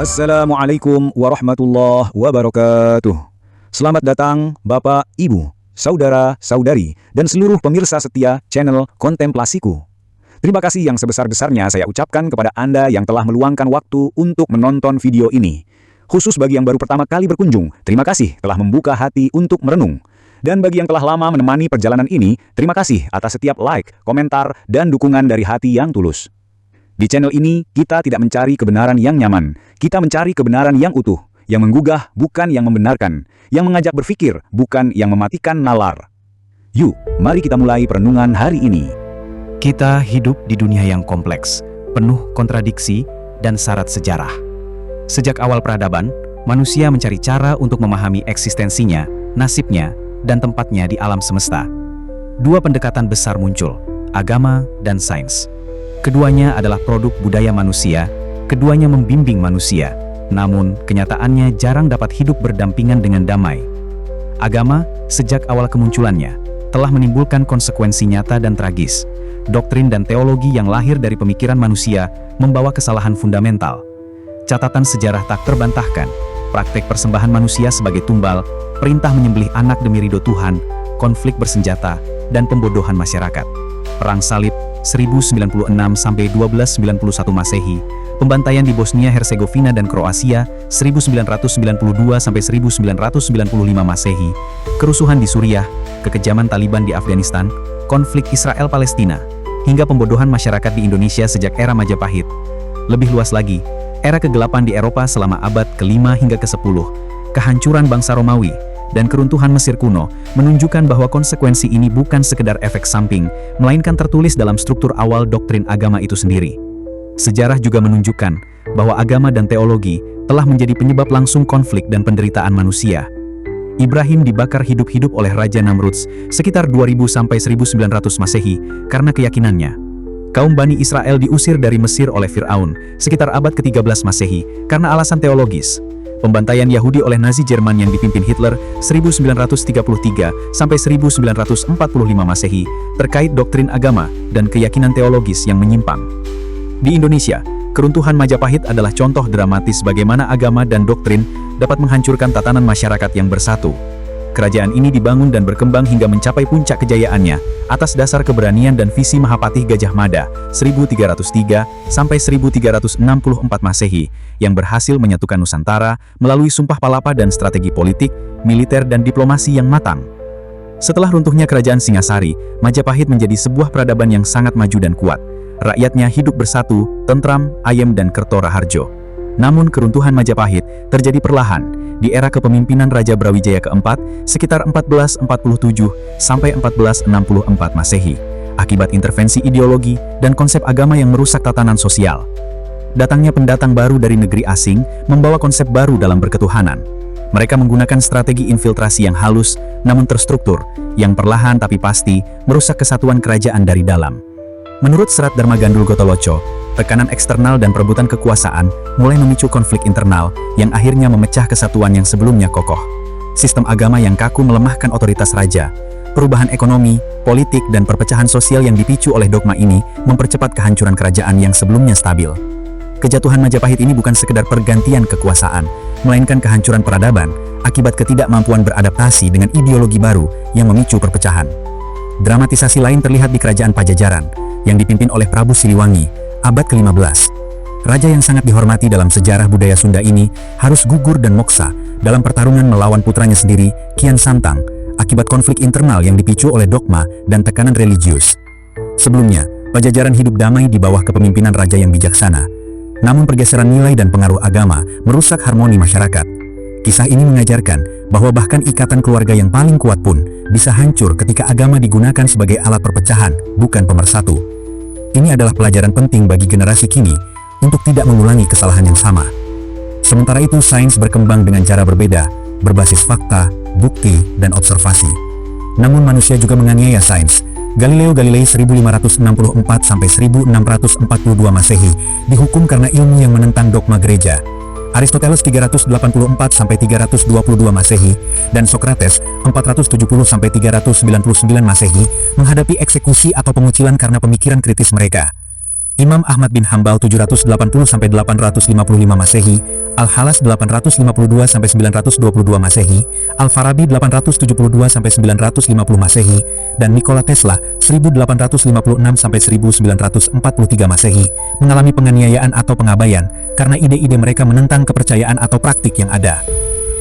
Assalamualaikum warahmatullahi wabarakatuh. Selamat datang Bapak, Ibu, Saudara-saudari, dan seluruh pemirsa setia channel Kontemplasiku. Terima kasih yang sebesar-besarnya saya ucapkan kepada Anda yang telah meluangkan waktu untuk menonton video ini. Khusus bagi yang baru pertama kali berkunjung, terima kasih telah membuka hati untuk merenung. Dan bagi yang telah lama menemani perjalanan ini, terima kasih atas setiap like, komentar, dan dukungan dari hati yang tulus. Di channel ini, kita tidak mencari kebenaran yang nyaman. Kita mencari kebenaran yang utuh, yang menggugah, bukan yang membenarkan, yang mengajak berpikir, bukan yang mematikan nalar. Yuk, mari kita mulai perenungan hari ini. Kita hidup di dunia yang kompleks, penuh kontradiksi dan syarat sejarah. Sejak awal peradaban, manusia mencari cara untuk memahami eksistensinya, nasibnya, dan tempatnya di alam semesta. Dua pendekatan besar muncul, agama dan sains. Keduanya adalah produk budaya manusia, keduanya membimbing manusia, namun kenyataannya jarang dapat hidup berdampingan dengan damai. Agama, sejak awal kemunculannya, telah menimbulkan konsekuensi nyata dan tragis. Doktrin dan teologi yang lahir dari pemikiran manusia membawa kesalahan fundamental. Catatan sejarah tak terbantahkan, praktek persembahan manusia sebagai tumbal, perintah menyembelih anak demi ridho Tuhan, konflik bersenjata, dan pembodohan masyarakat. Perang Salib 1096-1291 Masehi, pembantaian di Bosnia-Herzegovina dan Kroasia 1992-1995 Masehi, kerusuhan di Suriah, kekejaman Taliban di Afghanistan, konflik Israel-Palestina, hingga pembodohan masyarakat di Indonesia sejak era Majapahit. Lebih luas lagi, era kegelapan di Eropa selama abad ke-5 hingga ke-10, kehancuran bangsa Romawi, dan keruntuhan Mesir kuno menunjukkan bahwa konsekuensi ini bukan sekedar efek samping, melainkan tertulis dalam struktur awal doktrin agama itu sendiri. Sejarah juga menunjukkan bahwa agama dan teologi telah menjadi penyebab langsung konflik dan penderitaan manusia. Ibrahim dibakar hidup-hidup oleh Raja Namrudz sekitar 2000-1900 Masehi karena keyakinannya. Kaum Bani Israel diusir dari Mesir oleh Fir'aun sekitar abad ke-13 Masehi karena alasan teologis. Pembantaian Yahudi oleh Nazi Jerman yang dipimpin Hitler 1933-1945 Masehi terkait doktrin agama dan keyakinan teologis yang menyimpang. Di Indonesia, keruntuhan Majapahit adalah contoh dramatis bagaimana agama dan doktrin dapat menghancurkan tatanan masyarakat yang bersatu. Kerajaan ini dibangun dan berkembang hingga mencapai puncak kejayaannya atas dasar keberanian dan visi Mahapatih Gajah Mada 1303-1364 Masehi yang berhasil menyatukan Nusantara melalui Sumpah Palapa dan strategi politik, militer dan diplomasi yang matang. Setelah runtuhnya Kerajaan Singasari, Majapahit menjadi sebuah peradaban yang sangat maju dan kuat. Rakyatnya hidup bersatu, tentram, ayem dan kerto raharjo. Namun keruntuhan Majapahit terjadi perlahan di era kepemimpinan Raja Brawijaya keempat sekitar 1447-1464 Masehi, akibat intervensi ideologi dan konsep agama yang merusak tatanan sosial. Datangnya pendatang baru dari negeri asing membawa konsep baru dalam berketuhanan. Mereka menggunakan strategi infiltrasi yang halus namun terstruktur, yang perlahan tapi pasti merusak kesatuan kerajaan dari dalam. Menurut Serat Dharma Gandul Gotoloco, tekanan eksternal dan perebutan kekuasaan mulai memicu konflik internal yang akhirnya memecah kesatuan yang sebelumnya kokoh. Sistem agama yang kaku melemahkan otoritas raja. Perubahan ekonomi, politik, dan perpecahan sosial yang dipicu oleh dogma ini mempercepat kehancuran kerajaan yang sebelumnya stabil. Kejatuhan Majapahit ini bukan sekedar pergantian kekuasaan, melainkan kehancuran peradaban akibat ketidakmampuan beradaptasi dengan ideologi baru yang memicu perpecahan. Dramatisasi lain terlihat di Kerajaan Pajajaran yang dipimpin oleh Prabu Siliwangi abad ke-15. Raja yang sangat dihormati dalam sejarah budaya Sunda ini harus gugur dan moksa dalam pertarungan melawan putranya sendiri, Kian Santang, akibat konflik internal yang dipicu oleh dogma dan tekanan religius. Sebelumnya, Pajajaran hidup damai di bawah kepemimpinan raja yang bijaksana. Namun pergeseran nilai dan pengaruh agama merusak harmoni masyarakat. Kisah ini mengajarkan bahwa bahkan ikatan keluarga yang paling kuat pun bisa hancur ketika agama digunakan sebagai alat perpecahan, bukan pemersatu. Ini adalah pelajaran penting bagi generasi kini untuk tidak mengulangi kesalahan yang sama. Sementara itu, sains berkembang dengan cara berbeda, berbasis fakta, bukti, dan observasi. Namun manusia juga menganiaya sains. Galileo Galilei 1564-1642 Masehi dihukum karena ilmu yang menentang dogma gereja. Aristoteles 384-322 Masehi dan Socrates 470-399 Masehi menghadapi eksekusi atau pengucilan karena pemikiran kritis mereka. Imam Ahmad bin Hambal 780-855 Masehi, Al-Halas 852-922 Masehi, Al-Farabi 872-950 Masehi, dan Nikola Tesla 1856-1943 Masehi mengalami penganiayaan atau pengabaian karena ide-ide mereka menentang kepercayaan atau praktik yang ada.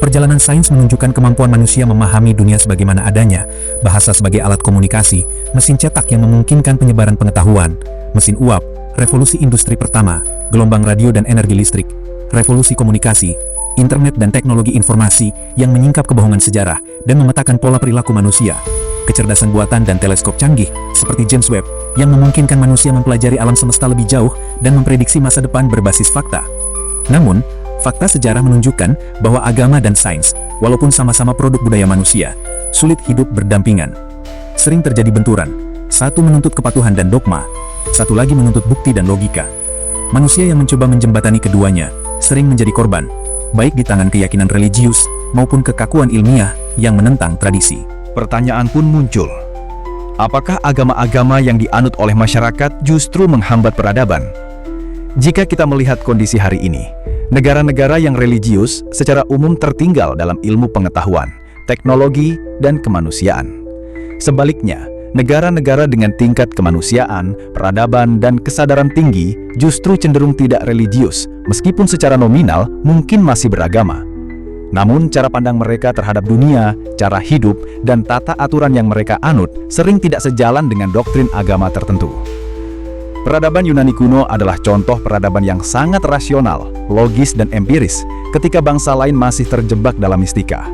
Perjalanan sains menunjukkan kemampuan manusia memahami dunia sebagaimana adanya, bahasa sebagai alat komunikasi, mesin cetak yang memungkinkan penyebaran pengetahuan, mesin uap, revolusi industri pertama, gelombang radio dan energi listrik, revolusi komunikasi, internet dan teknologi informasi yang menyingkap kebohongan sejarah dan memetakan pola perilaku manusia, kecerdasan buatan dan teleskop canggih seperti James Webb yang memungkinkan manusia mempelajari alam semesta lebih jauh dan memprediksi masa depan berbasis fakta. Namun, fakta sejarah menunjukkan bahwa agama dan sains, walaupun sama-sama produk budaya manusia, sulit hidup berdampingan. Sering terjadi benturan, satu menuntut kepatuhan dan dogma, satu lagi menuntut bukti dan logika. Manusia yang mencoba menjembatani keduanya sering menjadi korban, baik di tangan keyakinan religius maupun kekakuan ilmiah yang menentang tradisi. Pertanyaan pun muncul. Apakah agama-agama yang dianut oleh masyarakat justru menghambat peradaban? Jika kita melihat kondisi hari ini, negara-negara yang religius secara umum tertinggal dalam ilmu pengetahuan, teknologi, dan kemanusiaan. Sebaliknya, negara-negara dengan tingkat kemanusiaan, peradaban, dan kesadaran tinggi justru cenderung tidak religius, meskipun secara nominal mungkin masih beragama. Namun, cara pandang mereka terhadap dunia, cara hidup, dan tata aturan yang mereka anut sering tidak sejalan dengan doktrin agama tertentu. Peradaban Yunani kuno adalah contoh peradaban yang sangat rasional, logis, dan empiris ketika bangsa lain masih terjebak dalam mistika.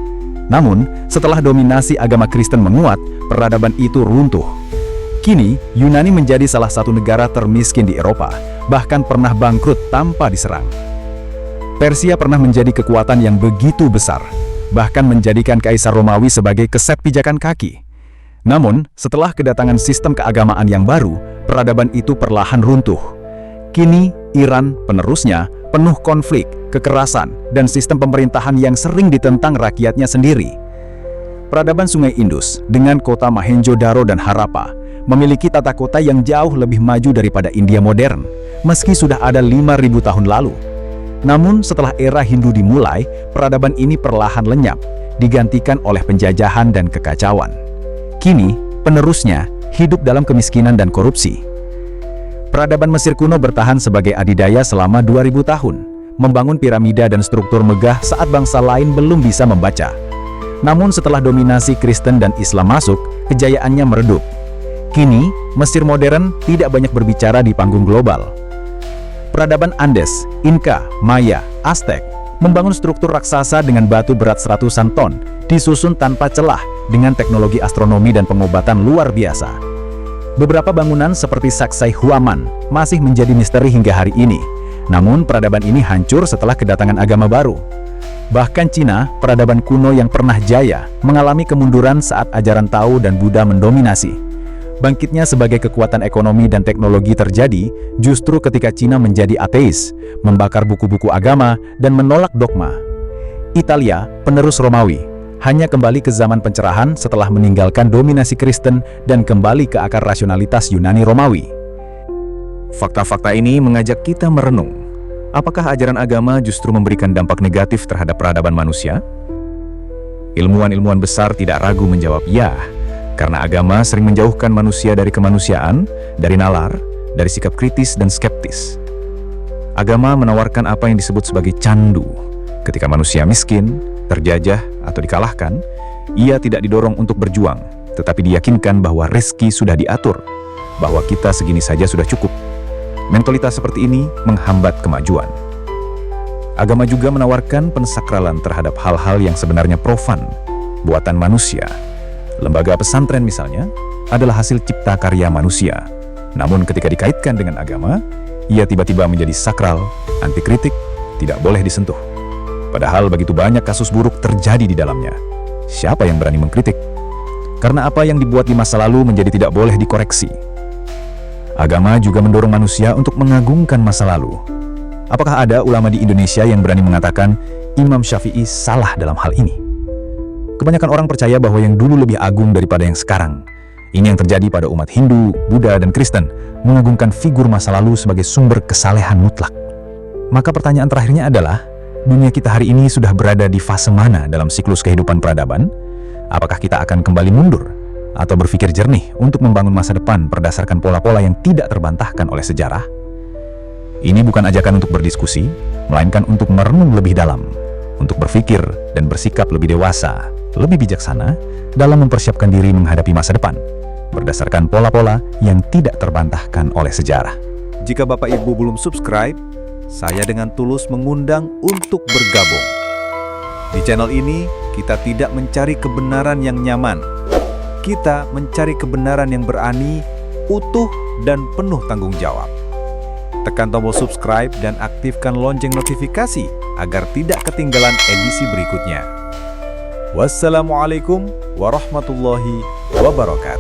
Namun, setelah dominasi agama Kristen menguat, peradaban itu runtuh. Kini, Yunani menjadi salah satu negara termiskin di Eropa, bahkan pernah bangkrut tanpa diserang. Persia pernah menjadi kekuatan yang begitu besar, bahkan menjadikan Kaisar Romawi sebagai keset pijakan kaki. Namun, setelah kedatangan sistem keagamaan yang baru, peradaban itu perlahan runtuh. Kini, Iran, penerusnya, penuh konflik, kekerasan, dan sistem pemerintahan yang sering ditentang rakyatnya sendiri. Peradaban Sungai Indus, dengan kota Mohenjo-daro dan Harappa, memiliki tata kota yang jauh lebih maju daripada India modern, meski sudah ada 5.000 tahun lalu. Namun, setelah era Hindu dimulai, peradaban ini perlahan lenyap, digantikan oleh penjajahan dan kekacauan. Kini, penerusnya hidup dalam kemiskinan dan korupsi. Peradaban Mesir kuno bertahan sebagai adidaya selama 2000 tahun, membangun piramida dan struktur megah saat bangsa lain belum bisa membaca. Namun setelah dominasi Kristen dan Islam masuk, kejayaannya meredup. Kini, Mesir modern tidak banyak berbicara di panggung global. Peradaban Andes, Inca, Maya, Aztec membangun struktur raksasa dengan batu berat seratusan ton, disusun tanpa celah dengan teknologi astronomi dan pengobatan luar biasa. Beberapa bangunan seperti Sacsayhuaman masih menjadi misteri hingga hari ini. Namun peradaban ini hancur setelah kedatangan agama baru. Bahkan Cina, peradaban kuno yang pernah jaya, mengalami kemunduran saat ajaran Tao dan Buddha mendominasi. Bangkitnya sebagai kekuatan ekonomi dan teknologi terjadi justru ketika Cina menjadi ateis, membakar buku-buku agama, dan menolak dogma. Italia, penerus Romawi, hanya kembali ke zaman pencerahan setelah meninggalkan dominasi Kristen dan kembali ke akar rasionalitas Yunani Romawi. Fakta-fakta ini mengajak kita merenung. Apakah ajaran agama justru memberikan dampak negatif terhadap peradaban manusia? Ilmuwan-ilmuwan besar tidak ragu menjawab ya, karena agama sering menjauhkan manusia dari kemanusiaan, dari nalar, dari sikap kritis dan skeptis. Agama menawarkan apa yang disebut sebagai candu. Ketika manusia miskin, terjajah, atau dikalahkan, ia tidak didorong untuk berjuang, tetapi diyakinkan bahwa rezeki sudah diatur, bahwa kita segini saja sudah cukup. Mentalitas seperti ini menghambat kemajuan. Agama juga menawarkan pensakralan terhadap hal-hal yang sebenarnya profan, buatan manusia. Lembaga pesantren misalnya adalah hasil cipta karya manusia. Namun ketika dikaitkan dengan agama, ia tiba-tiba menjadi sakral, anti kritik, tidak boleh disentuh. Padahal begitu banyak kasus buruk terjadi di dalamnya. Siapa yang berani mengkritik? Karena apa yang dibuat di masa lalu menjadi tidak boleh dikoreksi. Agama juga mendorong manusia untuk mengagungkan masa lalu. Apakah ada ulama di Indonesia yang berani mengatakan Imam Syafi'i salah dalam hal ini? Kebanyakan orang percaya bahwa yang dulu lebih agung daripada yang sekarang. Ini yang terjadi pada umat Hindu, Buddha, dan Kristen, mengagungkan figur masa lalu sebagai sumber kesalehan mutlak. Maka pertanyaan terakhirnya adalah, dunia kita hari ini sudah berada di fase mana dalam siklus kehidupan peradaban? Apakah kita akan kembali mundur? Atau berpikir jernih untuk membangun masa depan berdasarkan pola-pola yang tidak terbantahkan oleh sejarah? Ini bukan ajakan untuk berdiskusi, melainkan untuk merenung lebih dalam, untuk berpikir dan bersikap lebih dewasa, lebih bijaksana dalam mempersiapkan diri menghadapi masa depan, berdasarkan pola-pola yang tidak terbantahkan oleh sejarah. Jika Bapak Ibu belum subscribe, saya dengan tulus mengundang untuk bergabung. Di channel ini, kita tidak mencari kebenaran yang nyaman. Kita mencari kebenaran yang berani, utuh, dan penuh tanggung jawab. Tekan tombol subscribe dan aktifkan lonceng notifikasi agar tidak ketinggalan edisi berikutnya. Wassalamualaikum warahmatullahi wabarakatuh.